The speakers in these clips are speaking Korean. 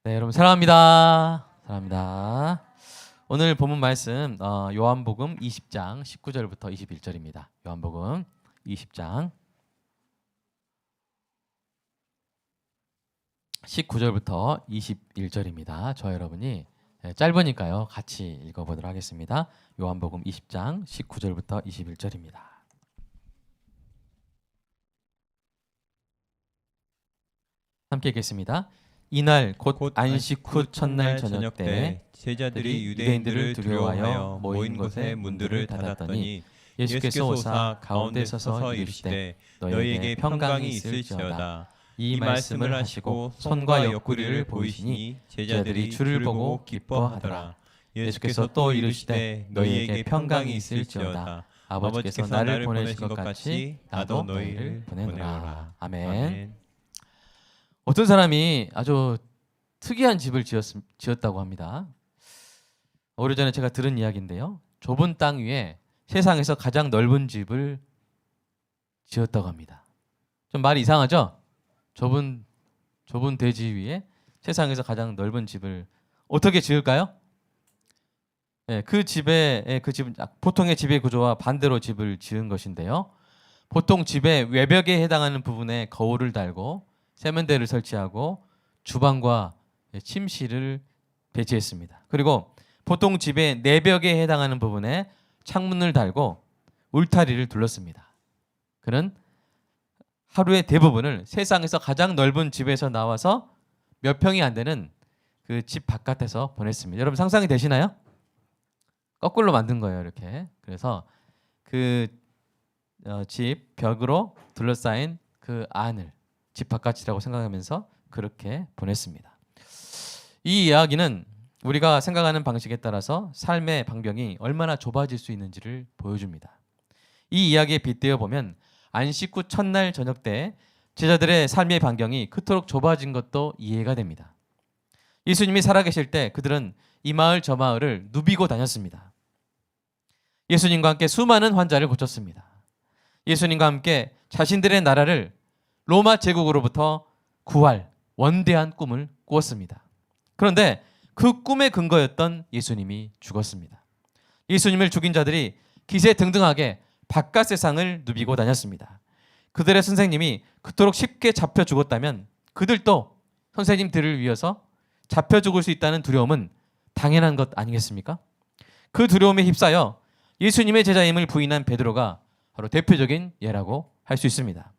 네, 여러분 사랑합니다. 사랑합니다. 오늘 본문 말씀 요한복음 20장 19절부터 21절입니다. 요한복음 20장 19절부터 21절입니다. 저 여러분이 짧으니까요. 같이 읽어보도록 하겠습니다. 요한복음 20장 19절부터 21절입니다. 함께 읽겠습니다. 이날 곧 안식 후 첫날 저녁 때 제자들이 유대인들을 두려워하여 모인 곳에 문들을 닫았더니 예수께서 오사 가운데 서서 이르시되 너희에게 평강이 있을지어다. 이 말씀을 하시고 손과 옆구리를 보이시니 제자들이 주를 보고 기뻐하더라. 예수께서 또 이르시되 너희에게 평강이 있을지어다. 아버지께서 나를 보내신 것 같이 나도 너희를 보내노라. 아멘. 어떤 사람이 아주 특이한 집을 지었다고 합니다. 오래전에 제가 들은 이야기인데요. 좁은 땅 위에 세상에서 가장 넓은 집을 지었다고 합니다. 좀 말이 이상하죠? 좁은 대지 위에 세상에서 가장 넓은 집을 어떻게 지을까요? 그 집은 보통의 집의 구조와 반대로 집을 지은 것인데요. 보통 집의 외벽에 해당하는 부분에 거울을 달고 세면대를 설치하고 주방과 침실을 배치했습니다. 그리고 보통 집의 내벽에 해당하는 부분에 창문을 달고 울타리를 둘렀습니다. 그는 하루의 대부분을 세상에서 가장 넓은 집에서 나와서 몇 평이 안 되는 그 집 바깥에서 보냈습니다. 여러분 상상이 되시나요? 거꾸로 만든 거예요, 이렇게. 그래서 그 집 벽으로 둘러싸인 그 안을 집 바깥이라고 생각하면서 그렇게 보냈습니다. 이 이야기는 우리가 생각하는 방식에 따라서 삶의 방병이 얼마나 좁아질 수 있는지를 보여줍니다. 이 이야기에 빗대어 보면 안식 후 첫날 저녁 때 제자들의 삶의 반경이 그토록 좁아진 것도 이해가 됩니다. 예수님이 살아계실 때 그들은 이 마을 저 마을을 누비고 다녔습니다. 예수님과 함께 수많은 환자를 고쳤습니다. 예수님과 함께 자신들의 나라를 로마 제국으로부터 구할 원대한 꿈을 꾸었습니다. 그런데 그 꿈의 근거였던 예수님이 죽었습니다. 예수님을 죽인 자들이 기세등등하게 바깥 세상을 누비고 다녔습니다. 그들의 선생님이 그토록 쉽게 잡혀 죽었다면 그들도 선생님들을 위해서 잡혀 죽을 수 있다는 두려움은 당연한 것 아니겠습니까? 그 두려움에 휩싸여 예수님의 제자임을 부인한 베드로가 바로 대표적인 예라고 할 수 있습니다.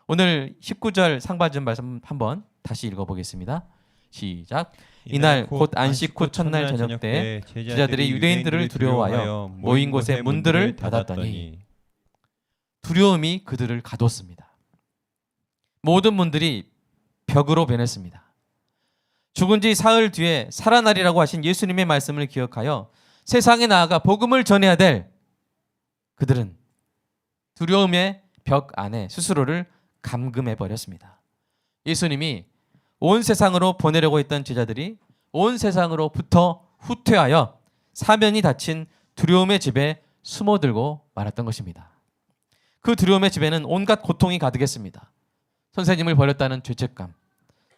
오늘 19절 상반절 말씀 한번 다시 읽어보겠습니다. 시작. 이날 곧 안식 후 첫날 저녁 때 제자들이 유대인들을 두려워하여 모인 곳에 문들을 닫았더니 두려움이 그들을 가뒀습니다. 모든 문들이 벽으로 변했습니다. 죽은 지 사흘 뒤에 살아나리라고 하신 예수님의 말씀을 기억하여 세상에 나아가 복음을 전해야 될 그들은 두려움의 벽 안에 스스로를 감금해 버렸습니다. 예수님이 온 세상으로 보내려고 했던 제자들이 온 세상으로부터 후퇴하여 사면이 닫힌 두려움의 집에 숨어들고 말았던 것입니다. 그 두려움의 집에는 온갖 고통이 가득했습니다. 선생님을 버렸다는 죄책감,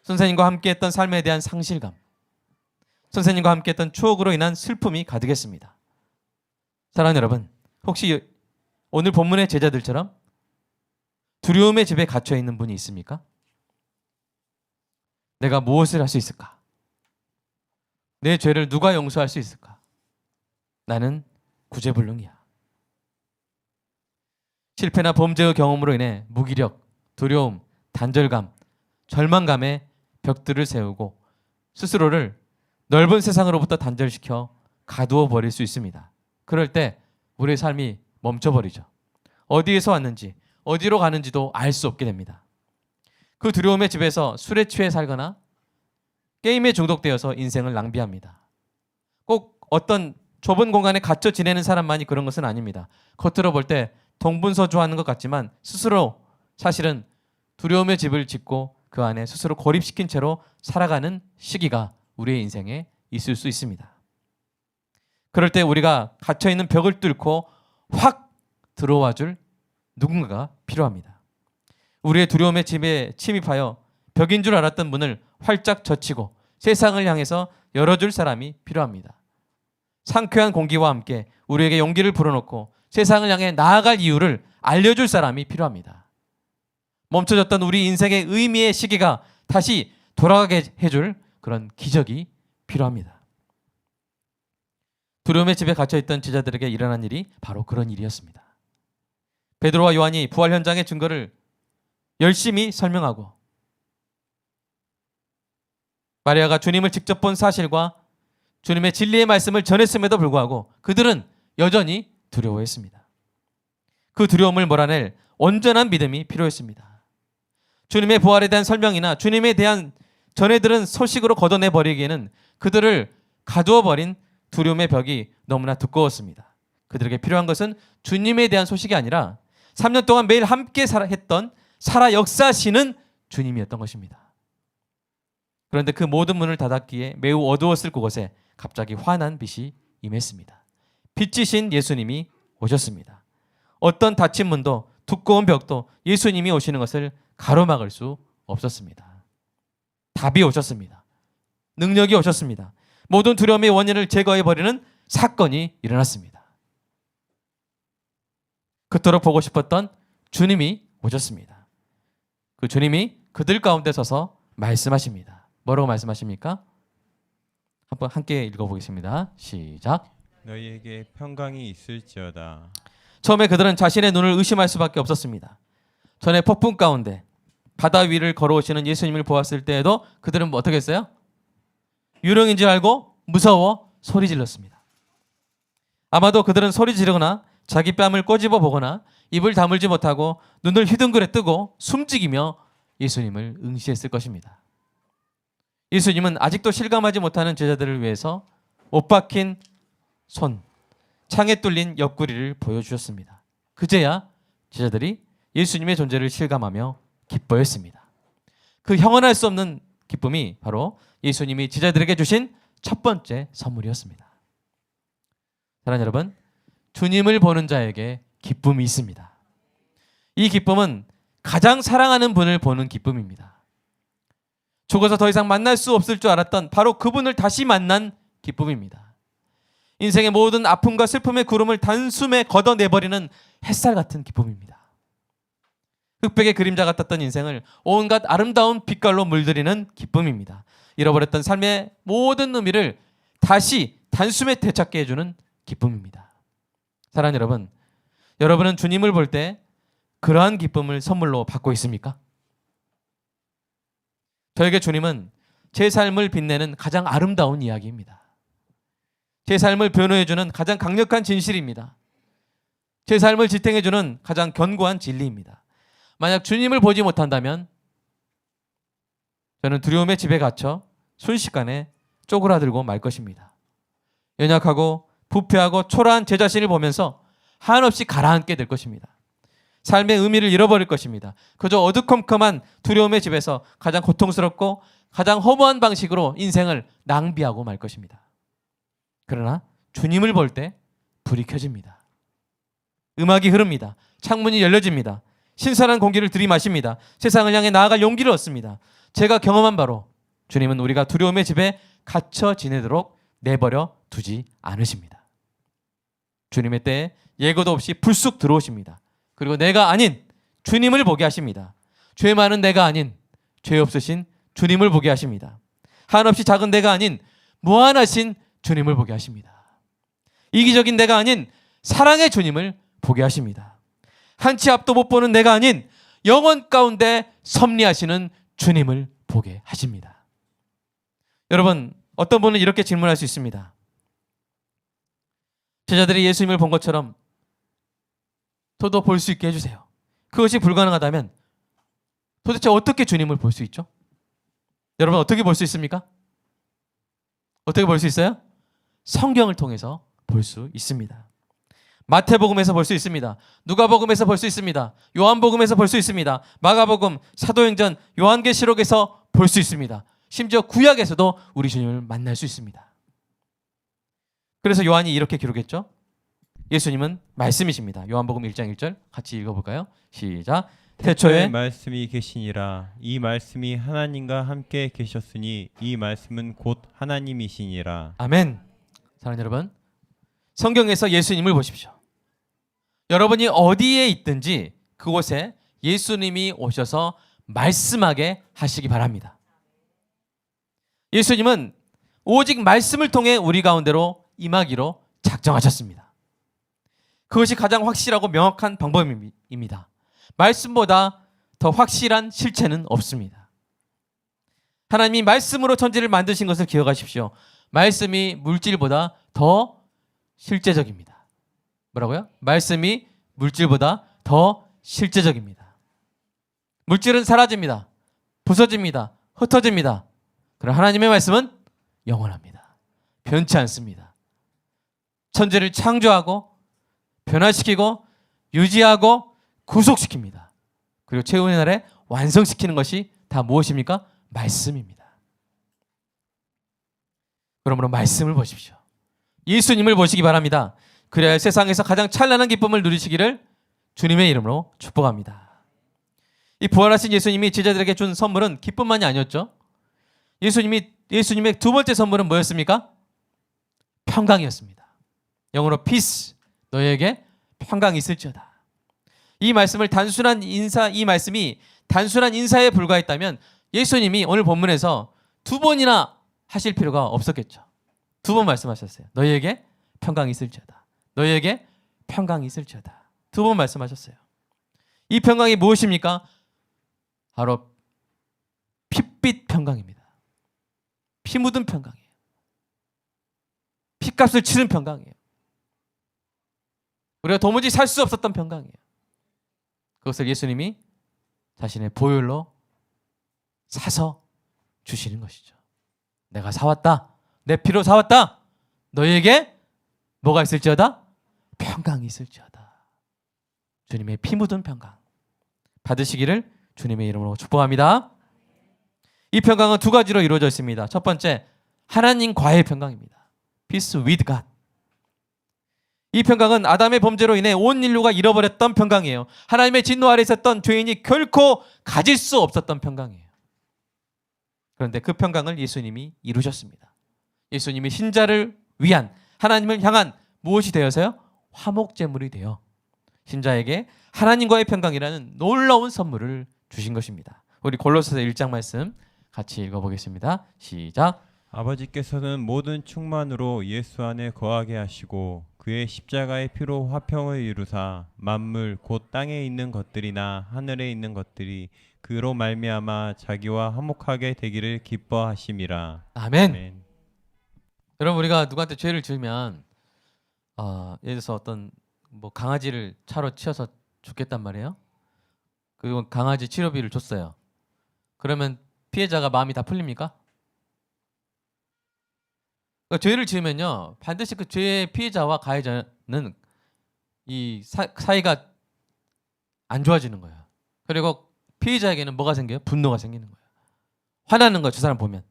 선생님과 함께했던 삶에 대한 상실감, 선생님과 함께했던 추억으로 인한 슬픔이 가득했습니다. 사랑하는 여러분, 혹시 오늘 본문의 제자들처럼 두려움의 집에 갇혀 있는 분이 있습니까? 내가 무엇을 할 수 있을까? 내 죄를 누가 용서할 수 있을까? 나는 구제불능이야. 실패나 범죄의 경험으로 인해 무기력, 두려움, 단절감, 절망감의 벽들을 세우고 스스로를 넓은 세상으로부터 단절시켜 가두어 버릴 수 있습니다. 그럴 때 우리의 삶이 멈춰버리죠. 어디에서 왔는지 어디로 가는지도 알 수 없게 됩니다. 그 두려움의 집에서 술에 취해 살거나 게임에 중독되어서 인생을 낭비합니다. 꼭 어떤 좁은 공간에 갇혀 지내는 사람만이 그런 것은 아닙니다. 겉으로 볼 때 동분서주하는 것 같지만 스스로 사실은 두려움의 집을 짓고 그 안에 스스로 고립시킨 채로 살아가는 시기가 우리의 인생에 있을 수 있습니다. 그럴 때 우리가 갇혀있는 벽을 뚫고 확 들어와 줄 누군가가 필요합니다. 우리의 두려움의 집에 침입하여 벽인 줄 알았던 문을 활짝 젖히고 세상을 향해서 열어줄 사람이 필요합니다. 상쾌한 공기와 함께 우리에게 용기를 불어넣고 세상을 향해 나아갈 이유를 알려줄 사람이 필요합니다. 멈춰졌던 우리 인생의 의미의 시계가 다시 돌아가게 해줄 그런 기적이 필요합니다. 두려움의 집에 갇혀있던 제자들에게 일어난 일이 바로 그런 일이었습니다. 베드로와 요한이 부활 현장의 증거를 열심히 설명하고 마리아가 주님을 직접 본 사실과 주님의 진리의 말씀을 전했음에도 불구하고 그들은 여전히 두려워했습니다. 그 두려움을 몰아낼 온전한 믿음이 필요했습니다. 주님의 부활에 대한 설명이나 주님에 대한 전해 들은 소식으로 걷어내버리기에는 그들을 가두어버린 두려움의 벽이 너무나 두꺼웠습니다. 그들에게 필요한 것은 주님에 대한 소식이 아니라 3년 동안 매일 함께 했던 살아 역사하시는 주님이었던 것입니다. 그런데 그 모든 문을 닫았기에 매우 어두웠을 그곳에 갑자기 환한 빛이 임했습니다. 빛이신 예수님이 오셨습니다. 어떤 닫힌 문도 두꺼운 벽도 예수님이 오시는 것을 가로막을 수 없었습니다. 답이 오셨습니다. 능력이 오셨습니다. 모든 두려움의 원인을 제거해버리는 사건이 일어났습니다. 그토록 보고 싶었던 주님이 오셨습니다. 그 주님이 그들 가운데 서서 말씀하십니다. 뭐라고 말씀하십니까? 한번 함께 읽어보겠습니다. 시작. 너희에게 평강이 있을지어다. 처음에 그들은 자신의 눈을 의심할 수밖에 없었습니다. 전에 폭풍 가운데 바다 위를 걸어오시는 예수님을 보았을 때에도 그들은 어떻게 했어요? 유령인 줄 알고 무서워 소리 질렀습니다. 아마도 그들은 소리 지르거나 자기 뺨을 꼬집어 보거나 입을 다물지 못하고 눈을 휘둥그레 뜨고 숨지기며 예수님을 응시했을 것입니다. 예수님은 아직도 실감하지 못하는 제자들을 위해서 못 박힌 손, 창에 뚫린 옆구리를 보여주셨습니다. 그제야 제자들이 예수님의 존재를 실감하며 기뻐했습니다. 그 형언할 수 없는 기쁨이 바로 예수님이 제자들에게 주신 첫 번째 선물이었습니다. 사랑하는 여러분, 주님을 보는 자에게 기쁨이 있습니다. 이 기쁨은 가장 사랑하는 분을 보는 기쁨입니다. 죽어서 더 이상 만날 수 없을 줄 알았던 바로 그분을 다시 만난 기쁨입니다. 인생의 모든 아픔과 슬픔의 구름을 단숨에 걷어내버리는 햇살 같은 기쁨입니다. 흑백의 그림자 같았던 인생을 온갖 아름다운 빛깔로 물들이는 기쁨입니다. 잃어버렸던 삶의 모든 의미를 다시 단숨에 되찾게 해주는 기쁨입니다. 사랑하는 여러분, 여러분은 주님을 볼 때 그러한 기쁨을 선물로 받고 있습니까? 저에게 주님은 제 삶을 빛내는 가장 아름다운 이야기입니다. 제 삶을 변호해주는 가장 강력한 진실입니다. 제 삶을 지탱해주는 가장 견고한 진리입니다. 만약 주님을 보지 못한다면 저는 두려움의 집에 갇혀 순식간에 쪼그라들고 말 것입니다. 연약하고 부패하고 초라한 제 자신을 보면서 한없이 가라앉게 될 것입니다. 삶의 의미를 잃어버릴 것입니다. 그저 어두컴컴한 두려움의 집에서 가장 고통스럽고 가장 허무한 방식으로 인생을 낭비하고 말 것입니다. 그러나 주님을 볼 때 불이 켜집니다. 음악이 흐릅니다. 창문이 열려집니다. 신선한 공기를 들이마십니다. 세상을 향해 나아갈 용기를 얻습니다. 제가 경험한 바로 주님은 우리가 두려움의 집에 갇혀 지내도록 내버려 두지 않으십니다. 주님의 때에 예고도 없이 불쑥 들어오십니다. 그리고 내가 아닌 주님을 보게 하십니다. 죄 많은 내가 아닌 죄 없으신 주님을 보게 하십니다. 한없이 작은 내가 아닌 무한하신 주님을 보게 하십니다. 이기적인 내가 아닌 사랑의 주님을 보게 하십니다. 한치 앞도 못 보는 내가 아닌 영원 가운데 섭리하시는 주님을 보게 하십니다. 여러분, 어떤 분은 이렇게 질문할 수 있습니다. 제자들이 예수님을 본 것처럼 저도 볼 수 있게 해주세요. 그것이 불가능하다면 도대체 어떻게 주님을 볼 수 있죠? 여러분, 어떻게 볼 수 있습니까? 어떻게 볼 수 있어요? 성경을 통해서 볼 수 있습니다. 마태복음에서 볼 수 있습니다. 누가복음에서 볼 수 있습니다. 요한복음에서 볼 수 있습니다. 마가복음, 사도행전, 요한계시록에서 볼 수 있습니다. 심지어 구약에서도 우리 주님을 만날 수 있습니다. 그래서 요한이 이렇게 기록했죠. 예수님은 말씀이십니다. 요한복음 1장 1절 같이 읽어볼까요? 시작. 태초에 말씀이 계시니라. 이 말씀이 하나님과 함께 계셨으니 이 말씀은 곧 하나님이시니라. 아멘. 사랑하는 여러분, 성경에서 예수님을 보십시오. 여러분이 어디에 있든지 그곳에 예수님이 오셔서 말씀하게 하시기 바랍니다. 예수님은 오직 말씀을 통해 우리 가운데로 임하기로 작정하셨습니다. 그것이 가장 확실하고 명확한 방법입니다. 말씀보다 더 확실한 실체는 없습니다. 하나님이 말씀으로 천지를 만드신 것을 기억하십시오. 말씀이 물질보다 더 실제적입니다. 뭐라고요? 말씀이 물질보다 더 실제적입니다. 물질은 사라집니다. 부서집니다. 흩어집니다. 그러나 하나님의 말씀은 영원합니다. 변치 않습니다. 천지를 창조하고 변화시키고 유지하고 구속시킵니다. 그리고 최후의 날에 완성시키는 것이 다 무엇입니까? 말씀입니다. 그러므로 말씀을 보십시오. 예수님을 보시기 바랍니다. 그래야 세상에서 가장 찬란한 기쁨을 누리시기를 주님의 이름으로 축복합니다. 이 부활하신 예수님이 제자들에게 준 선물은 기쁨만이 아니었죠. 예수님의 두 번째 선물은 뭐였습니까? 평강이었습니다. 영어로 peace, 너희에게 평강이 있을지어다. 이 말씀이 단순한 인사에 불과했다면 예수님이 오늘 본문에서 두 번이나 하실 필요가 없었겠죠. 두 번 말씀하셨어요. 너희에게 평강이 있을지어다. 너희에게 평강이 있을지어다. 두 번 말씀하셨어요. 이 평강이 무엇입니까? 바로 핏빛 평강입니다. 피 묻은 평강이에요. 피값을 치른 평강이에요. 우리가 도무지 살 수 없었던 평강이에요. 그것을 예수님이 자신의 보혈로 사서 주시는 것이죠. 내가 사왔다. 내 피로 사왔다. 너희에게 뭐가 있을지어다? 평강이 있을지어다. 주님의 피 묻은 평강 받으시기를 주님의 이름으로 축복합니다. 이 평강은 두 가지로 이루어져 있습니다. 첫 번째, 하나님과의 평강입니다. Peace with God. 이 평강은 아담의 범죄로 인해 온 인류가 잃어버렸던 평강이에요. 하나님의 진노 아래 있었던 죄인이 결코 가질 수 없었던 평강이에요. 그런데 그 평강을 예수님이 이루셨습니다. 예수님이 신자를 위한, 하나님을 향한 무엇이 되어서요? 화목제물이 되어 신자에게 하나님과의 평강이라는 놀라운 선물을 주신 것입니다. 우리 골로새서 1장 말씀 같이 읽어보겠습니다. 시작. 아버지께서는 모든 충만으로 예수 안에 거하게 하시고 그의 십자가의 피로 화평을 이루사 만물 곧 땅에 있는 것들이나 하늘에 있는 것들이 그로 말미암아 자기와 화목하게 되기를 기뻐하심이라. 아멘. 아멘. 여러분, 우리가 누구한테 죄를 지으면 예를 들어서 어떤 강아지를 차로 치어서 죽겠단 말이에요. 그리고 강아지 치료비를 줬어요. 그러면 피해자가 마음이 다 풀립니까? 그러니까 죄를 지으면요, 반드시 그 죄의 피해자와 가해자는 이 사이가 안 좋아지는 거예요. 그리고 피해자에게는 뭐가 생겨요? 분노가 생기는 거예요. 화나는 거예요. 저 사람 보면.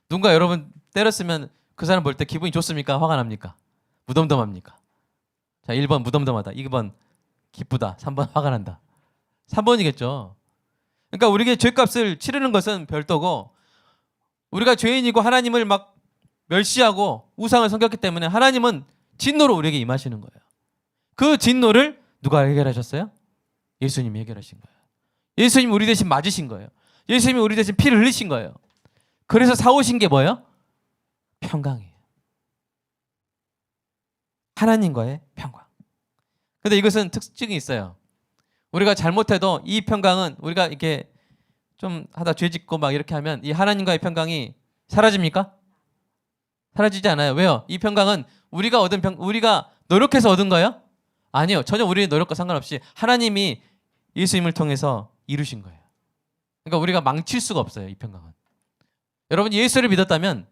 누군가 여러분 때렸으면 그 사람 볼 때 기분이 좋습니까? 화가 납니까? 무덤덤합니까? 자, 1번 무덤덤하다. 2번 기쁘다. 3번 화가 난다. 3번이겠죠. 그러니까 우리에게 죄값을 치르는 것은 별도고, 우리가 죄인이고 하나님을 막 멸시하고 우상을 섬겼기 때문에 하나님은 진노로 우리에게 임하시는 거예요. 그 진노를 누가 해결하셨어요? 예수님이 해결하신 거예요. 예수님이 우리 대신 맞으신 거예요. 예수님이 우리 대신 피를 흘리신 거예요. 그래서 사오신 게 뭐예요? 평강이에요. 하나님과의 평강. 근데 이것은 특징이 있어요. 우리가 잘못해도 이 평강은, 우리가 이렇게 좀 하다 죄 짓고 막 이렇게 하면 이 하나님과의 평강이 사라집니까? 사라지지 않아요. 왜요? 이 평강은 우리가 노력해서 얻은 거예요? 아니요. 전혀 우리의 노력과 상관없이 하나님이 예수님을 통해서 이루신 거예요. 그러니까 우리가 망칠 수가 없어요. 이 평강은. 여러분 예수를 믿었다면,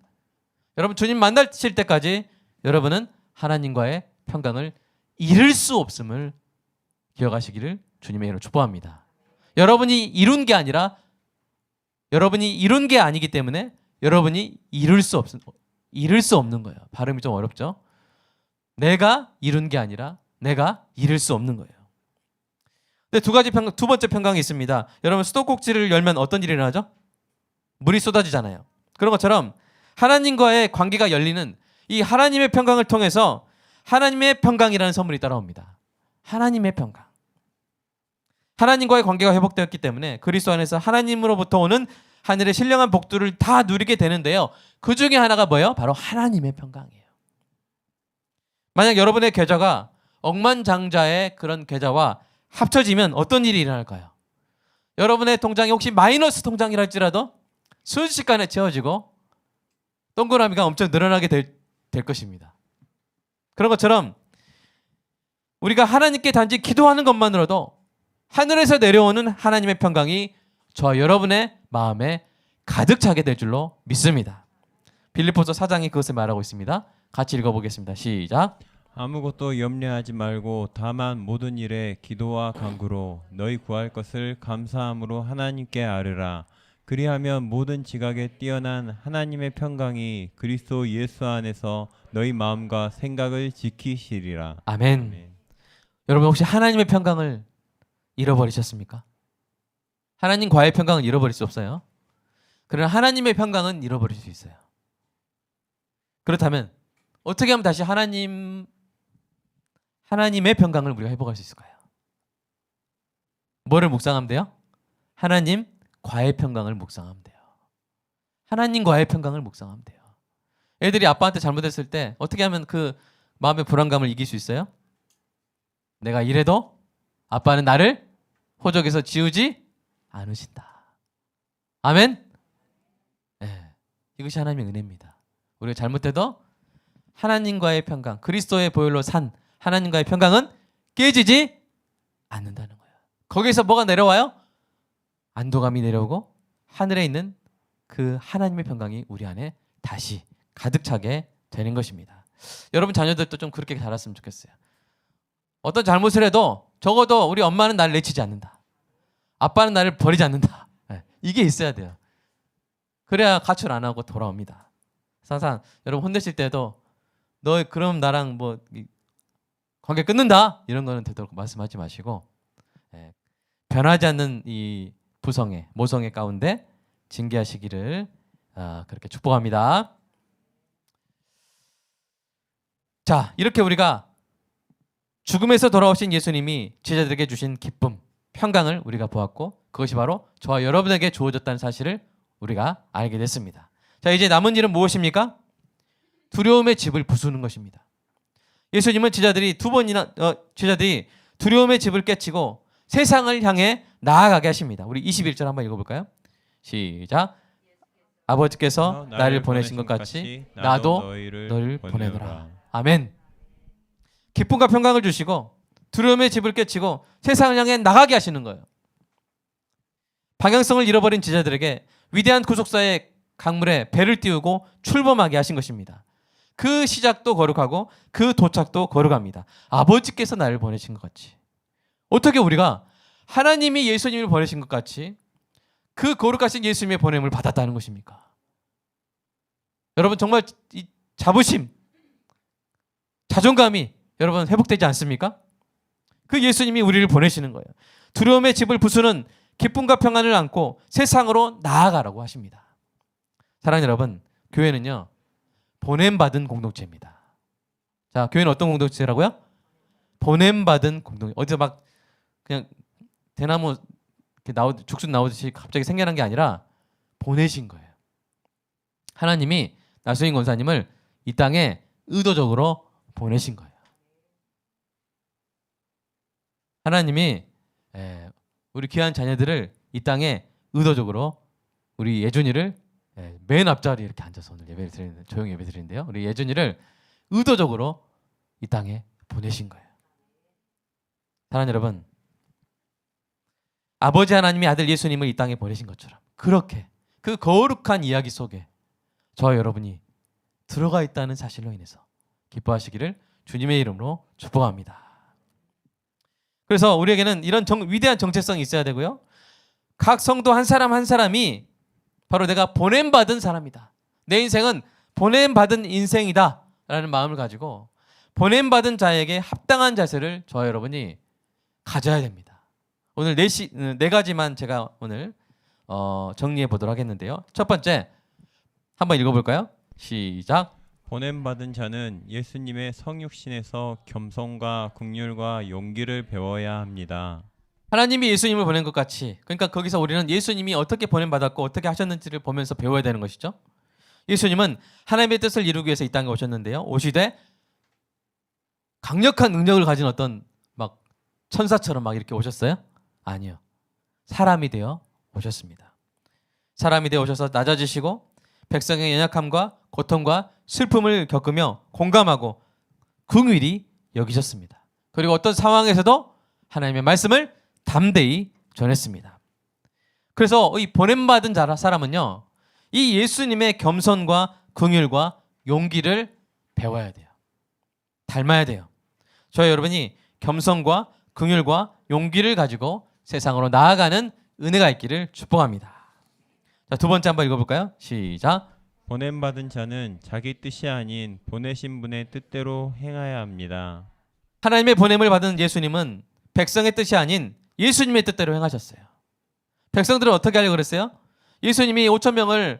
여러분 주님 만나실 때까지 여러분은 하나님과의 평강을 잃을 수 없음을 기억하시기를 주님의 이름으로 축복합니다. 여러분이 이룬 게 아니기 때문에 여러분이 잃을 수 없는 거예요. 발음이 좀 어렵죠? 내가 이룬 게 아니라 내가 잃을 수 없는 거예요. 근데 두 번째 평강이 있습니다. 여러분 수도꼭지를 열면 어떤 일이 일어나죠? 물이 쏟아지잖아요. 그런 것처럼 하나님과의 관계가 열리는 이 하나님의 평강을 통해서 하나님의 평강이라는 선물이 따라옵니다. 하나님의 평강. 하나님과의 관계가 회복되었기 때문에 그리스도 안에서 하나님으로부터 오는 하늘의 신령한 복들을 다 누리게 되는데요. 그 중에 하나가 뭐예요? 바로 하나님의 평강이에요. 만약 여러분의 계좌가 억만장자의 그런 계좌와 합쳐지면 어떤 일이 일어날까요? 여러분의 통장이 혹시 마이너스 통장이랄지라도 순식간에 채워지고 동그라미가 엄청 늘어나게 될 것입니다. 그런 것처럼 우리가 하나님께 단지 기도하는 것만으로도 하늘에서 내려오는 하나님의 평강이 저와 여러분의 마음에 가득 차게 될 줄로 믿습니다. 빌립보서 4장이 그것을 말하고 있습니다. 같이 읽어보겠습니다. 시작. 아무것도 염려하지 말고 다만 모든 일에 기도와 간구로 너희 구할 것을 감사함으로 하나님께 아뢰라. 그리하면 모든 지각에 뛰어난 하나님의 평강이 그리스도 예수 안에서 너희 마음과 생각을 지키시리라. 아멘. 아멘. 여러분 혹시 하나님의 평강을 잃어버리셨습니까? 하나님과의 평강은 잃어버릴 수 없어요. 그러나 하나님의 평강은 잃어버릴 수 있어요. 그렇다면 어떻게 하면 다시 하나님의 평강을 우리가 회복할 수 있을까요? 뭐를 묵상하면 돼요? 하나님과의 평강을 묵상하면 돼요. 하나님과의 평강을 묵상하면 돼요. 애들이 아빠한테 잘못했을 때 어떻게 하면 그 마음의 불안감을 이길 수 있어요? 내가 이래도 아빠는 나를 호적에서 지우지 않으신다. 아멘? 네, 이것이 하나님의 은혜입니다. 우리가 잘못해도 하나님과의 평강, 그리스도의 보혈로 산 하나님과의 평강은 깨지지 않는다는 거예요. 거기서 뭐가 내려와요? 안도감이 내려오고 하늘에 있는 그 하나님의 평강이 우리 안에 다시 가득 차게 되는 것입니다. 여러분 자녀들도 좀 그렇게 자랐으면 좋겠어요. 어떤 잘못을 해도 적어도 우리 엄마는 나를 내치지 않는다. 아빠는 나를 버리지 않는다. 이게 있어야 돼요. 그래야 가출 안 하고 돌아옵니다. 항상 여러분 혼내실 때도 너 그럼 나랑 뭐 관계 끊는다 이런 거는 되도록 말씀하지 마시고 변하지 않는 이 부성애, 모성애 가운데 징계하시기를 그렇게 축복합니다. 자, 이렇게 우리가 죽음에서 돌아오신 예수님이 제자들에게 주신 기쁨, 평강을 우리가 보았고 그것이 바로 저와 여러분에게 주어졌다는 사실을 우리가 알게 됐습니다. 자, 이제 남은 일은 무엇입니까? 두려움의 집을 부수는 것입니다. 예수님은 제자들이 두려움의 집을 깨치고 세상을 향해 나아가게 하십니다. 우리 21절 한번 읽어볼까요? 시작. 아버지께서 나를 보내신 것 같이 나도 너를 보내노라. 아멘. 기쁨과 평강을 주시고 두려움의 집을 깨치고 세상을 향해 나가게 하시는 거예요. 방향성을 잃어버린 제자들에게 위대한 구속사의 강물에 배를 띄우고 출범하게 하신 것입니다. 그 시작도 거룩하고 그 도착도 거룩합니다. 아버지께서 나를 보내신 것 같이. 어떻게 우리가 하나님이 예수님을 보내신 것 같이 그 거룩하신 예수님의 보냄을 받았다는 것입니까? 여러분 정말 이 자부심, 자존감이 여러분 회복되지 않습니까? 그 예수님이 우리를 보내시는 거예요. 두려움의 집을 부수는 기쁨과 평안을 안고 세상으로 나아가라고 하십니다. 사랑하는 여러분, 교회는요 보냄받은 공동체입니다. 자, 교회는 어떤 공동체라고요? 보냄받은 공동체. 어디서 막 그냥 대나무 죽순 나오듯이 갑자기 생겨난 게 아니라 보내신 거예요. 하나님이 나수인 권사님을 이 땅에 의도적으로 보내신 거예요. 하나님이 우리 귀한 자녀들을 이 땅에 의도적으로 우리 예준이를 맨 앞자리에 이렇게 앉아서 오늘 예배를 드리는 조용히 예배 드리는데요. 우리 예준이를 의도적으로 이 땅에 보내신 거예요. 사랑하는 여러분, 아버지 하나님이 아들 예수님을 이 땅에 보내신 것처럼 그렇게 그 거룩한 이야기 속에 저와 여러분이 들어가 있다는 사실로 인해서 기뻐하시기를 주님의 이름으로 축복합니다. 그래서 우리에게는 이런 위대한 정체성이 있어야 되고요. 각 성도 한 사람 한 사람이 바로 내가 보냄받은 사람이다. 내 인생은 보냄받은 인생이다 라는 마음을 가지고 보냄받은 자에게 합당한 자세를 저와 여러분이 가져야 됩니다. 오늘 네 가지만 제가 오늘 정리해 보도록 하겠는데요. 첫 번째 한번 읽어볼까요? 시작. 보냄받은 자는 예수님의 성육신에서 겸손과 긍휼과 용기를 배워야 합니다. 하나님이 예수님을 보낸 것 같이, 그러니까 거기서 우리는 예수님이 어떻게 보냄받았고 어떻게 하셨는지를 보면서 배워야 되는 것이죠. 예수님은 하나님의 뜻을 이루기 위해서 이 땅에 오셨는데요. 오시되 강력한 능력을 가진 어떤 막 천사처럼 막 이렇게 오셨어요? 아니요. 사람이 되어 오셨습니다. 사람이 되어 오셔서 낮아지시고 백성의 연약함과 고통과 슬픔을 겪으며 공감하고 긍휼히 여기셨습니다. 그리고 어떤 상황에서도 하나님의 말씀을 담대히 전했습니다. 그래서 이 보냄받은 사람은요, 이 예수님의 겸손과 긍휼과 용기를 배워야 돼요. 닮아야 돼요. 저희 여러분이 겸손과 긍휼과 용기를 가지고 세상으로 나아가는 은혜가 있기를 축복합니다. 자, 두 번째 한번 읽어볼까요? 시작. 보냄받은 자는 자기 뜻이 아닌 보내신 분의 뜻대로 행해야 합니다. 하나님의 보냄을 받은 예수님은 백성의 뜻이 아닌 예수님의 뜻대로 행하셨어요. 백성들은 어떻게 하려고 그랬어요? 예수님이 5,000명을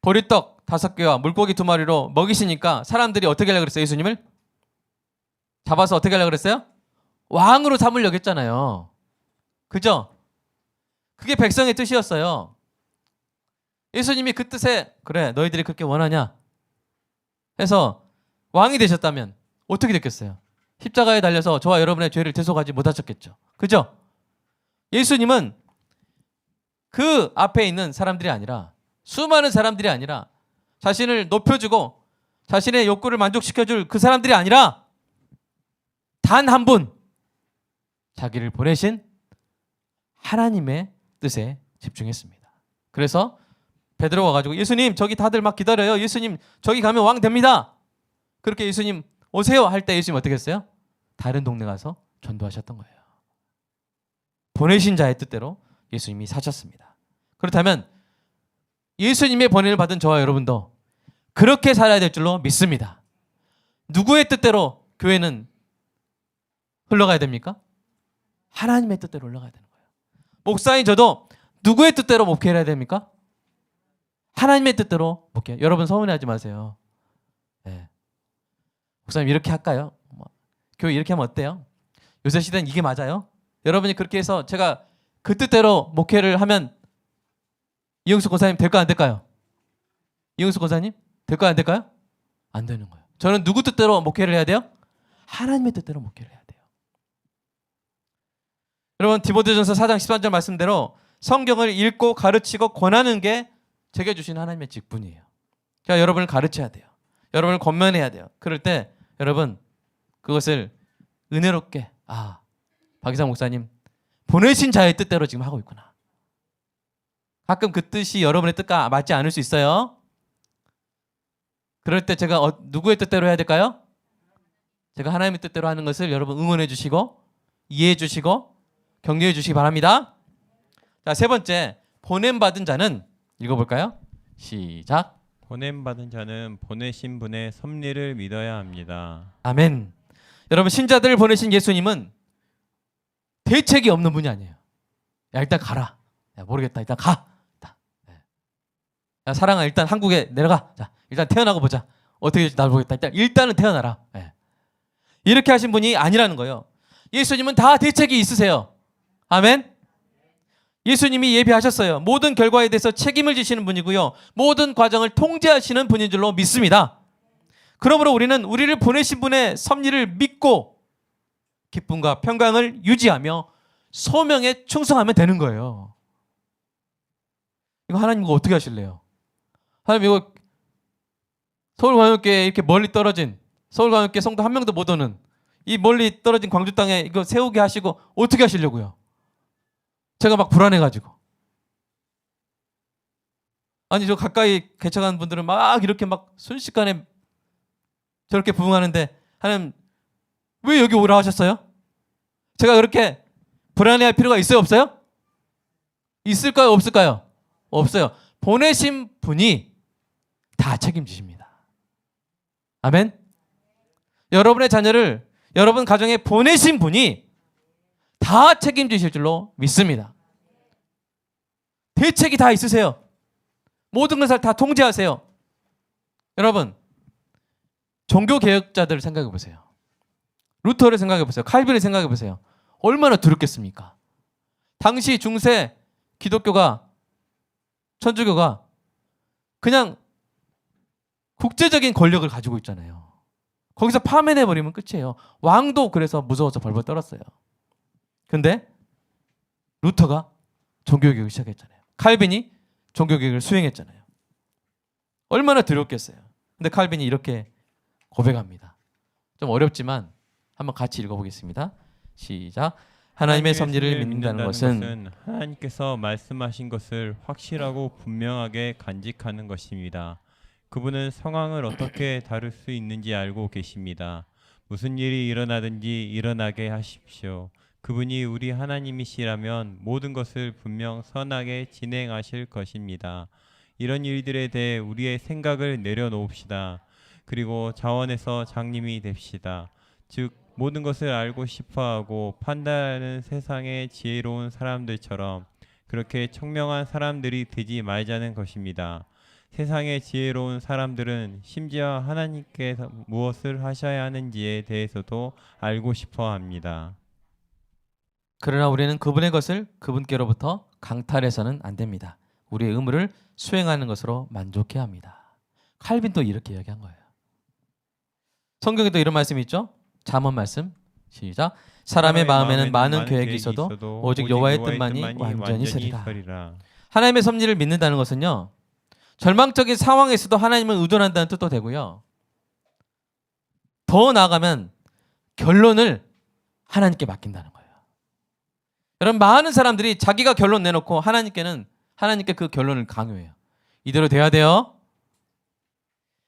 보리떡 5개와 물고기 2마리로 먹이시니까 사람들이 어떻게 하려고 그랬어요? 예수님을 잡아서 어떻게 하려고 그랬어요? 왕으로 삼으려고 했잖아요. 그죠? 그게 백성의 뜻이었어요. 예수님이 그 뜻에 그래 너희들이 그렇게 원하냐 해서 왕이 되셨다면 어떻게 됐겠어요? 십자가에 달려서 저와 여러분의 죄를 대속하지 못하셨겠죠. 그죠? 예수님은 그 앞에 있는 사람들이 아니라, 수많은 사람들이 아니라, 자신을 높여주고 자신의 욕구를 만족시켜줄 그 사람들이 아니라 단 한 분, 자기를 보내신 하나님의 뜻에 집중했습니다. 그래서 베드로가 가지고 예수님 저기 다들 막 기다려요. 예수님 저기 가면 왕 됩니다. 그렇게 예수님 오세요 할 때 예수님 어떻게 했어요? 다른 동네 가서 전도하셨던 거예요. 보내신 자의 뜻대로 예수님이 사셨습니다. 그렇다면 예수님의 보냄을 받은 저와 여러분도 그렇게 살아야 될 줄로 믿습니다. 누구의 뜻대로 교회는 흘러가야 됩니까? 하나님의 뜻대로 흘러가야 되는 거예요. 목사인 저도 누구의 뜻대로 목회를 해야 됩니까? 하나님의 뜻대로 목회. 여러분 서운해하지 마세요. 네. 목사님 이렇게 할까요? 교회 이렇게 하면 어때요? 요새 시대는 이게 맞아요? 여러분이 그렇게 해서 제가 그 뜻대로 목회를 하면 이영수 권사님 될까 안 될까요? 이영수 권사님 될까 안 될까요? 안 되는 거예요. 저는 누구 뜻대로 목회를 해야 돼요? 하나님의 뜻대로 목회를 해야 돼요. 여러분 디모데전서 4장 13절 말씀대로 성경을 읽고 가르치고 권하는 게 제게 주신 하나님의 직분이에요. 그러니까 여러분을 가르쳐야 돼요. 여러분을 권면해야 돼요. 그럴 때 여러분 그것을 은혜롭게 박이상 목사님 보내신 자의 뜻대로 지금 하고 있구나. 가끔 그 뜻이 여러분의 뜻과 맞지 않을 수 있어요. 그럴 때 제가 누구의 뜻대로 해야 될까요? 제가 하나님의 뜻대로 하는 것을 여러분 응원해 주시고 이해해 주시고 격려해 주시기 바랍니다. 자, 세 번째 보냄받은 자는 읽어볼까요? 시작. 보냄받은 자는 보내신 분의 섭리를 믿어야 합니다. 아멘. 여러분 신자들을 보내신 예수님은 대책이 없는 분이 아니에요. 야 일단 가라. 야 모르겠다. 일단 가. 야 사랑아 일단 한국에 내려가. 자 일단 태어나고 보자. 어떻게 될지 날 보겠다. 일단은 태어나라. 이렇게 하신 분이 아니라는 거예요. 예수님은 다 대책이 있으세요. 아멘. 예수님이 예비하셨어요. 모든 결과에 대해서 책임을 지시는 분이고요. 모든 과정을 통제하시는 분인 줄로 믿습니다. 그러므로 우리는 우리를 보내신 분의 섭리를 믿고 기쁨과 평강을 유지하며 소명에 충성하면 되는 거예요. 이거 하나님 이거 어떻게 하실래요? 하나님 이거 서울광역교회 이렇게 멀리 떨어진 서울광역교회 성도 한 명도 못 오는 이 멀리 떨어진 광주 땅에 이거 세우게 하시고 어떻게 하시려고요? 제가 막 불안해가지고. 아니 저 가까이 개척하는 분들은 막 이렇게 막 순식간에 저렇게 부흥하는데 하나님 왜 여기 오라 하셨어요? 제가 그렇게 불안해할 필요가 있어요 없어요? 있을까요 없을까요? 없어요. 보내신 분이 다 책임지십니다. 아멘. 여러분의 자녀를 여러분 가정에 보내신 분이 다 책임지실 줄로 믿습니다. 대책이 다 있으세요. 모든 것을 다 통제하세요. 여러분, 종교개혁자들을 생각해 보세요. 루터를 생각해 보세요. 칼빈을 생각해 보세요. 얼마나 두렵겠습니까? 당시 중세 기독교가, 천주교가 그냥 국제적인 권력을 가지고 있잖아요. 거기서 파면해버리면 끝이에요. 왕도 그래서 무서워서 벌벌 떨었어요. 근데 루터가 종교개혁을 시작했잖아요. 칼빈이 종교개혁을 수행했잖아요. 얼마나 두렵겠어요. 근데 칼빈이 이렇게 고백합니다. 좀 어렵지만 한번 같이 읽어보겠습니다. 시작. 하나님의 섭리를 믿는다는 것은 하나님께서 말씀하신 것을 확실하고 분명하게 간직하는 것입니다. 그분은 상황을 어떻게 다룰 수 있는지 알고 계십니다. 무슨 일이 일어나든지 일어나게 하십시오. 그분이 우리 하나님이시라면 모든 것을 분명 선하게 진행하실 것입니다. 이런 일들에 대해 우리의 생각을 내려놓읍시다. 그리고 자원에서 장님이 됩시다. 즉 모든 것을 알고 싶어하고 판단하는 세상의 지혜로운 사람들처럼 그렇게 청명한 사람들이 되지 말자는 것입니다. 세상의 지혜로운 사람들은 심지어 하나님께서 무엇을 하셔야 하는지에 대해서도 알고 싶어 합니다. 그러나 우리는 그분의 것을 그분께로부터 강탈해서는 안 됩니다. 우리의 의무를 수행하는 것으로 만족해야 합니다. 칼빈도 이렇게 이야기한 거예요. 성경에도 이런 말씀이 있죠. 잠언 말씀 시작. 사람의 마음에는 많은 계획이 있어도 오직 여호와의 뜻만이 완전히 서리라. 하나님의 섭리를 믿는다는 것은요, 절망적인 상황에서도 하나님을 의존한다는 뜻도 되고요, 더 나아가면 결론을 하나님께 맡긴다는 거예요. 여러분, 많은 사람들이 자기가 결론 내놓고 하나님께 그 결론을 강요해요. 이대로 돼야 돼요.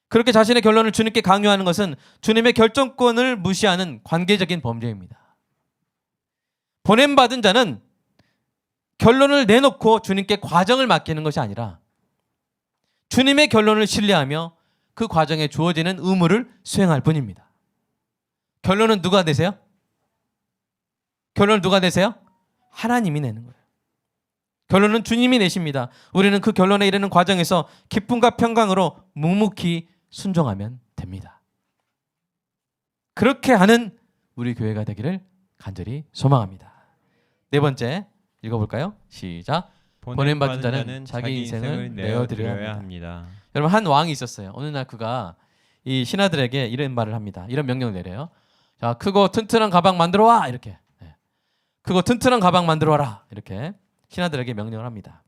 그렇게 자신의 결론을 주님께 강요하는 것은 주님의 결정권을 무시하는 관계적인 범죄입니다. 보냄받은 자는 결론을 내놓고 주님께 과정을 맡기는 것이 아니라 주님의 결론을 신뢰하며 그 과정에 주어지는 의무를 수행할 뿐입니다. 결론은 누가 내세요? 결론은 누가 내세요? 하나님이 내는 거예요. 결론은 주님이 내십니다. 우리는 그 결론에 이르는 과정에서 기쁨과 평강으로 묵묵히 순종하면 됩니다. 그렇게 하는 우리 교회가 되기를 간절히 소망합니다. 네 번째 읽어볼까요? 시작. 보냄받은 자는 자기 인생을 내어드려야 합니다. 여러분, 한 왕이 있었어요. 어느 날 그가 이 신하들에게 이런 말을 합니다. 이런 명령을 내려요. 자, 크고 튼튼한 가방 만들어 와. 이렇게. 크고 튼튼한 가방 만들어 와라. 이렇게 신하들에게 명령을 합니다.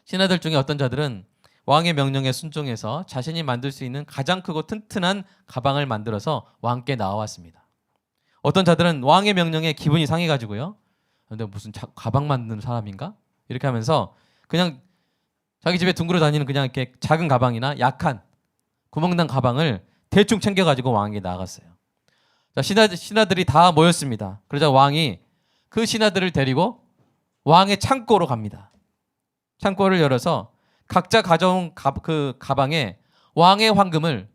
신하들 중에 어떤 자들은 왕의 명령에 순종해서 자신이 만들 수 있는 가장 크고 튼튼한 가방을 만들어서 왕께 나와왔습니다. 어떤 자들은 왕의 명령에 기분이 상해가지고요, 근데 무슨 가방 만드는 사람인가? 이렇게 하면서 그냥 자기 집에 둥그러 다니는 그냥 이렇게 작은 가방이나 약한 구멍난 가방을 대충 챙겨가지고 왕에게 나아갔어요. 자, 신하들이 다 모였습니다. 그러자 왕이 그 신하들을 데리고 왕의 창고로 갑니다. 창고를 열어서 각자 가져온 그 가방에 왕의 황금을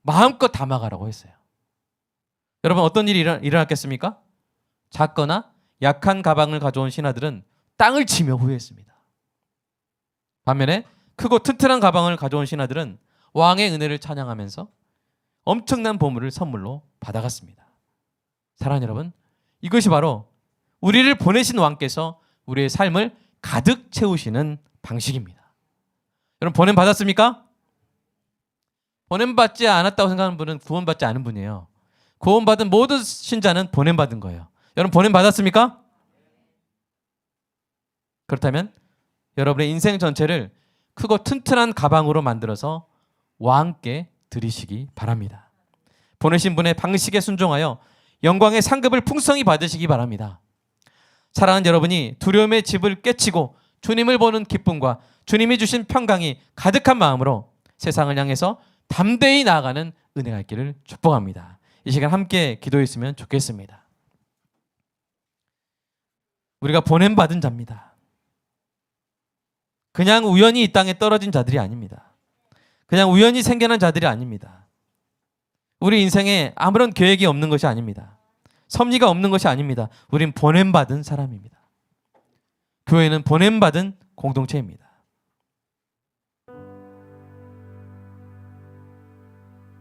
마음껏 담아가라고 했어요. 여러분, 어떤 일이 일어났겠습니까? 작거나 약한 가방을 가져온 신하들은 땅을 치며 후회했습니다. 반면에 크고 튼튼한 가방을 가져온 신하들은 왕의 은혜를 찬양하면서 엄청난 보물을 선물로 받아갔습니다. 사랑하는 여러분, 이것이 바로 우리를 보내신 왕께서 우리의 삶을 가득 채우시는 방식입니다. 여러분, 보냄 받았습니까? 보냄 받지 않았다고 생각하는 분은 구원받지 않은 분이에요. 구원받은 모든 신자는 보냄 받은 거예요. 여러분, 보냄 받았습니까? 그렇다면 여러분의 인생 전체를 크고 튼튼한 가방으로 만들어서 왕께 드리시기 바랍니다. 보내신 분의 방식에 순종하여 영광의 상급을 풍성히 받으시기 바랍니다. 사랑하는 여러분이 두려움의 집을 깨치고 주님을 보는 기쁨과 주님이 주신 평강이 가득한 마음으로 세상을 향해서 담대히 나아가는 은혜가 있기를 축복합니다. 이 시간 함께 기도했으면 좋겠습니다. 우리가 보냄받은 자입니다. 그냥 우연히 이 땅에 떨어진 자들이 아닙니다. 그냥 우연히 생겨난 자들이 아닙니다. 우리 인생에 아무런 계획이 없는 것이 아닙니다. 섭리가 없는 것이 아닙니다. 우린 보냄받은 사람입니다. 교회는 보냄받은 공동체입니다.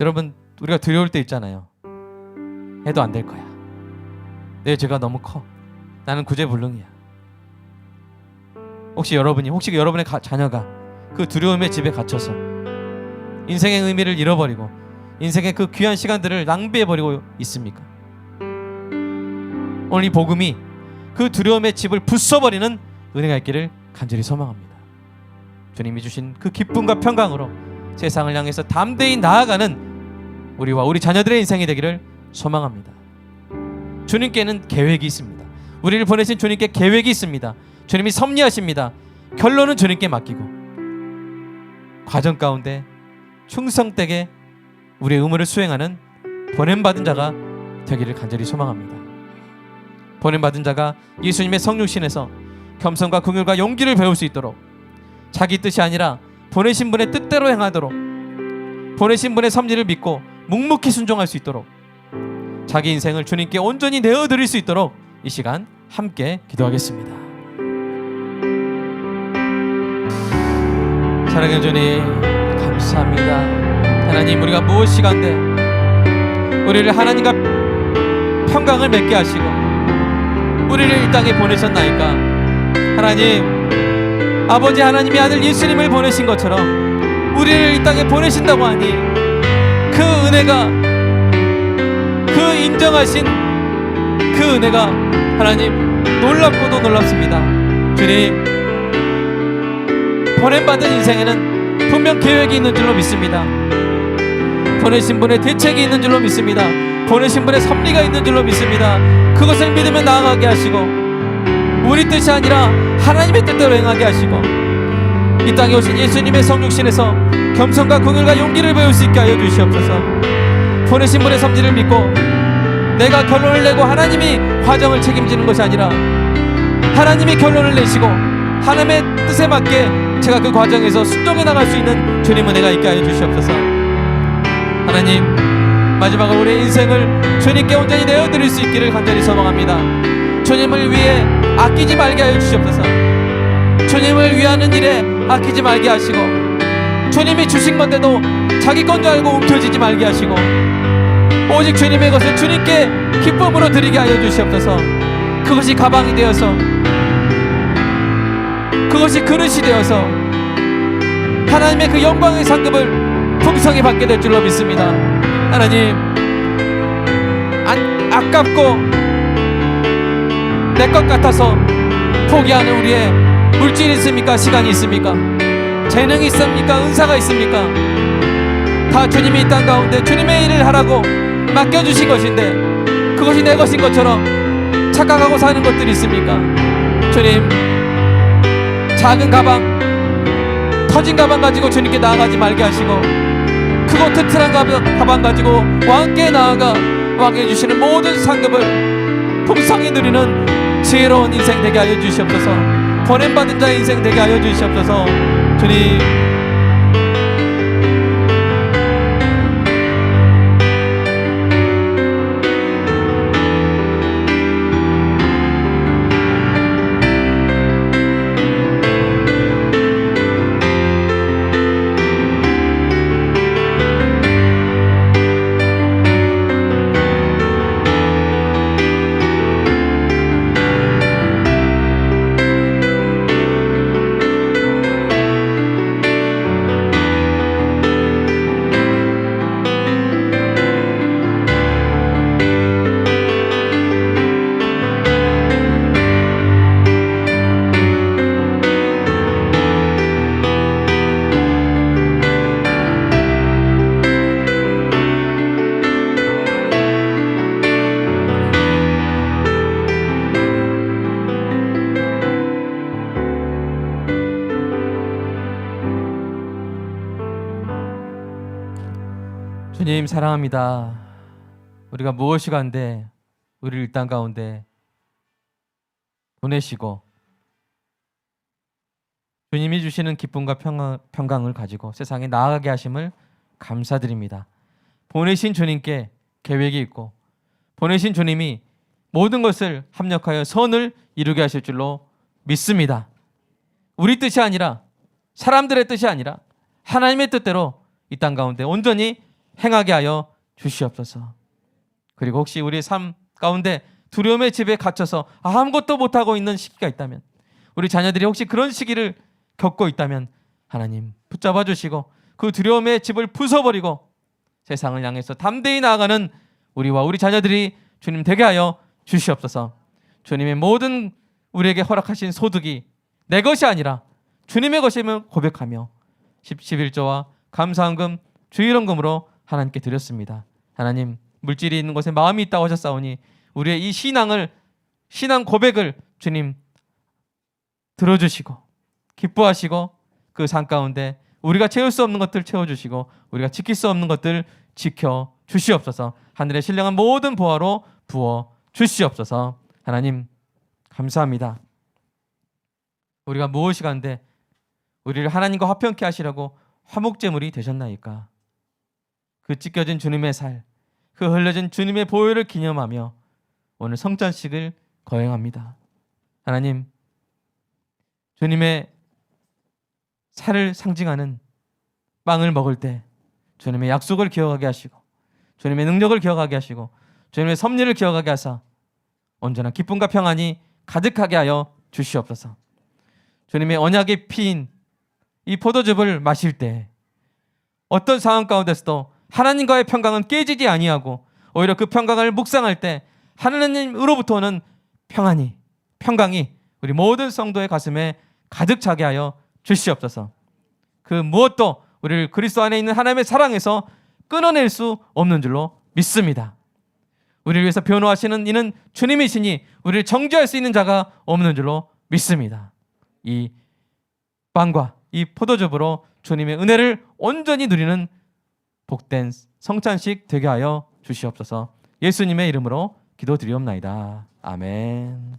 여러분, 우리가 두려울 때 있잖아요. 해도 안 될 거야. 내 죄가 너무 커. 나는 구제불능이야. 혹시 여러분의 자녀가 그 두려움의 집에 갇혀서 인생의 의미를 잃어버리고 인생의 그 귀한 시간들을 낭비해버리고 있습니까? 오늘 이 복음이 그 두려움의 집을 부숴버리는 은혜가 있기를 간절히 소망합니다. 주님이 주신 그 기쁨과 평강으로 세상을 향해서 담대히 나아가는 우리와 우리 자녀들의 인생이 되기를 소망합니다. 주님께는 계획이 있습니다. 우리를 보내신 주님께 계획이 있습니다. 주님이 섭리하십니다. 결론은 주님께 맡기고 과정 가운데 충성되게 우리의 의무를 수행하는 보냄받은 자가 되기를 간절히 소망합니다. 보냄받은 자가 예수님의 성육신에서 겸손과 긍휼과 용기를 배울 수 있도록 자기 뜻이 아니라 보내신 분의 뜻대로 행하도록 보내신 분의 섭리를 믿고 묵묵히 순종할 수 있도록 자기 인생을 주님께 온전히 내어드릴 수 있도록 이 시간 함께 기도하겠습니다. 사랑의 주님 감사합니다. 하나님, 우리가 무엇이간데 우리를 하나님과 평강을 맺게 하시고 우리를 이 땅에 보내셨나이까. 하나님, 아버지 하나님의 아들 예수님을 보내신 것처럼 우리를 이 땅에 보내신다고 하니 그 은혜가, 그 인정하신 그 은혜가 하나님 놀랍고도 놀랍습니다. 주님, 보냄받은 인생에는 분명 계획이 있는 줄로 믿습니다. 보내신 분의 대책이 있는 줄로 믿습니다. 보내신 분의 섭리가 있는 줄로 믿습니다. 그것을 믿으며 나아가게 하시고 우리 뜻이 아니라 하나님의 뜻대로 행하게 하시고 이 땅에 오신 예수님의 성육신에서 겸손과 긍휼과 용기를 배울 수 있게 하여 주시옵소서. 보내신 분의 섭리를 믿고 내가 결론을 내고 하나님이 과정을 책임지는 것이 아니라 하나님이 결론을 내시고 하나님의 뜻에 맞게 제가 그 과정에서 순종해 나갈 수 있는 주님 은혜가 있게 하여 주시옵소서. 하나님, 마지막으로 우리의 인생을 주님께 온전히 내어드릴 수 있기를 간절히 소망합니다. 주님을 위해 아끼지 말게 하여 주시옵소서. 주님을 위하는 일에 아끼지 말게 하시고 주님이 주신 건데도 자기 건 줄 알고 움켜쥐지 말게 하시고 오직 주님의 것을 주님께 기쁨으로 드리게 하여 주시옵소서. 그것이 가방이 되어서 그것이 그릇이 되어서 하나님의 그 영광의 상급을 풍성히 받게 될 줄로 믿습니다. 하나님, 아깝고 내 것 같아서 포기하는 우리의 물질이 있습니까? 시간이 있습니까? 재능이 있습니까? 은사가 있습니까? 다 주님이 이 땅 가운데 주님의 일을 하라고 맡겨주신 것인데 그것이 내 것인 것처럼 착각하고 사는 것들이 있습니까? 주님, 작은 가방, 터진 가방 가지고 주님께 나아가지 말게 하시고 크고 튼튼한 가방 가지고 왕께 나아가 왕이 주시는 모든 상급을 풍성히 누리는 지혜로운 인생 되게 하여 주시옵소서. 보냄받은 자의 인생 되게 하여 주시옵소서. 주님, 주님 사랑합니다. 우리가 무엇이 간데 우리를 이 땅 가운데 보내시고 주님이 주시는 기쁨과 평강을 가지고 세상에 나아가게 하심을 감사드립니다. 보내신 주님께 계획이 있고 보내신 주님이 모든 것을 합력하여 선을 이루게 하실 줄로 믿습니다. 우리 뜻이 아니라 사람들의 뜻이 아니라 하나님의 뜻대로 이 땅 가운데 온전히 행하게 하여 주시옵소서. 그리고 혹시 우리의 삶 가운데 두려움의 집에 갇혀서 아무것도 못하고 있는 시기가 있다면, 우리 자녀들이 혹시 그런 시기를 겪고 있다면 하나님 붙잡아 주시고 그 두려움의 집을 부숴버리고 세상을 향해서 담대히 나아가는 우리와 우리 자녀들이 주님 되게 하여 주시옵소서. 주님의 모든 우리에게 허락하신 소득이 내 것이 아니라 주님의 것임을 고백하며 11조와 감사헌금 주일헌금으로 하나님께 드렸습니다. 하나님, 물질이 있는 곳에 마음이 있다고 하셨사오니 우리의 이 신앙 고백을 주님 들어주시고 기뻐하시고 그 산 가운데 우리가 채울 수 없는 것들 채워주시고 우리가 지킬 수 없는 것들 지켜 주시옵소서. 하늘의 신령한 모든 보화로 부어 주시옵소서. 하나님 감사합니다. 우리가 무엇이 간데 우리를 하나님과 화평케 하시려고 화목제물이 되셨나이까. 그 찢겨진 주님의 살, 그 흘려진 주님의 보혈을 기념하며 오늘 성찬식을 거행합니다. 하나님, 주님의 살을 상징하는 빵을 먹을 때 주님의 약속을 기억하게 하시고 주님의 능력을 기억하게 하시고 주님의 섭리를 기억하게 하사 언제나 기쁨과 평안이 가득하게 하여 주시옵소서. 주님의 언약의 피인 이 포도즙을 마실 때 어떤 상황 가운데서도 하나님과의 평강은 깨지지 아니하고 오히려 그 평강을 묵상할 때 하나님으로부터 오는 평강이 우리 모든 성도의 가슴에 가득 차게 하여 주시옵소서. 그 무엇도 우리를 그리스도 안에 있는 하나님의 사랑에서 끊어낼 수 없는 줄로 믿습니다. 우리를 위해서 변호하시는 이는 주님이시니 우리를 정죄할 수 있는 자가 없는 줄로 믿습니다. 이 빵과 이 포도즙으로 주님의 은혜를 온전히 누리는 복된 성찬식 되게 하여 주시옵소서. 예수님의 이름으로 기도드리옵나이다. 아멘.